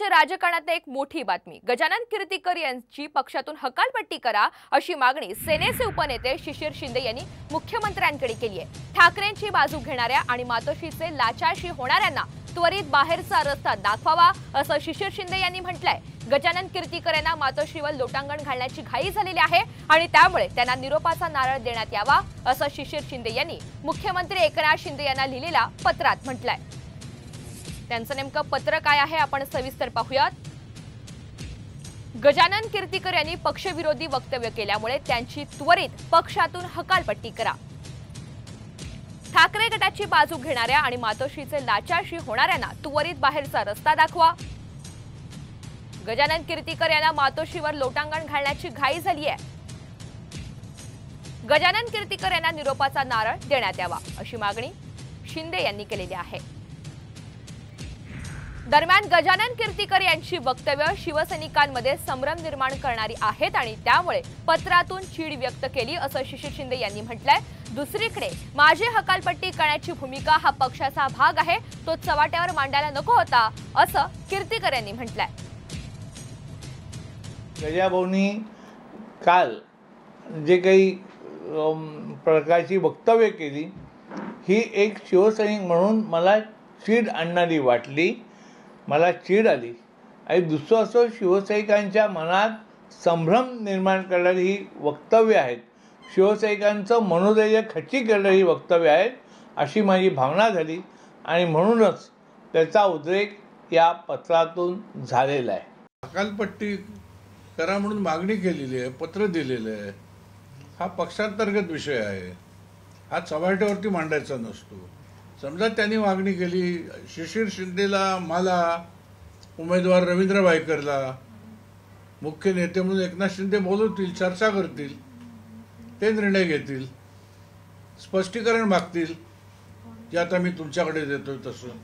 राज्य राजकारणात एक मोठी बातमी। गजानन कीर्तीकर यांची पक्षातून हकालपट्टी करा अशी मागणी सेनेचे उपनेते शिशिर शिंदे यांनी मुख्यमंत्र्यांकडे केली आहे। ठाकरेंची बाजू घेणाऱ्या आणि मातोश्रीचे लाचारशी होणाऱ्यांना त्वरित बाहेरचा रस्ता दाखवावा असं शिशिर शिंदे यांनी म्हटलंय। गजानन कीर्तीकर यांना मातोश्रीवर लोटांगण घालण्याची घाई झालेली आहे आणि त्यामुळे त्यांना निरोपाचा नारळ देण्यात यावा असं शिशिर शिंदे यांनी मुख्यमंत्री एकनाथ शिंदे यांना लिहिलेल्या पत्रात म्हटलंय। त्यांचं नेमकं पत्र काय आहे आपण सविस्तर पाहूयात। गजानन कीर्तीकर यांनी पक्षविरोधी वक्तव्य केल्यामुळे त्यांची त्वरित पक्षातून हकालपट्टी करा। ठाकरे गटाची बाजू घेणाऱ्या आणि मातोश्रीचे लाचारशी होणाऱ्यांना त्वरित बाहेरचा रस्ता दाखवा। गजानन कीर्तीकर यांना मातोश्रीवर लोटांगण घालण्याची घाई झाली आहे। गजानन कीर्तीकर यांना निरोपाचा नारळ देण्यात यावा अशी मागणी शिंदे यांनी केलेली आहे। दरम्यान गजानन कीर्तीकर यांची वक्तव्य शिवसैनिकांमध्ये संभ्रम निर्माण करणारी आहेत आणि त्यामुळे पत्रातून चीड व्यक्त केली असं शिशिर शिंदे यांनी म्हटलंय। दुसरीकडे माझी हकालपट्टी करण्याची भूमिका हा पक्षाचा भाग आहे, तो चव्हाट्यावर मांडायला नको होता असं कीर्तीकर यांनी म्हटलंय। गजाभाऊंनी काल जे काही प्रकारची वक्तव्य केली ही एक शिवसैनिक म्हणून मला चीड आणणारी वाटली, मला चीड आली। आणि दुसरं असं शिवसैनिकांच्या मनात संभ्रम निर्माण करणारी ही वक्तव्य आहेत, शिवसैनिकांचं मनोधैर्य खच्ची करणारी वक्तव्य आहेत अशी माझी भावना झाली आणि म्हणूनच त्याचा उद्रेक या पत्रातून झालेला आहे। हकालपट्टी करा म्हणून मागणी केलेली आहे, पत्र दिलेलं आहे। हा पक्षांतर्गत विषय आहे, हा चव्हाट्यावरती मांडायचा नसतो। समजा त्यांनी मागणी केली, शिशिर शिंदेला, मला, उमेदवार रवींद्र वायकरला, मुख्य नेते म्हणून एकनाथ शिंदे बोलवतील, चर्चा करतील, ते निर्णय घेतील, स्पष्टीकरण मागतील जे आता मी तुमच्याकडे देतोय तसं।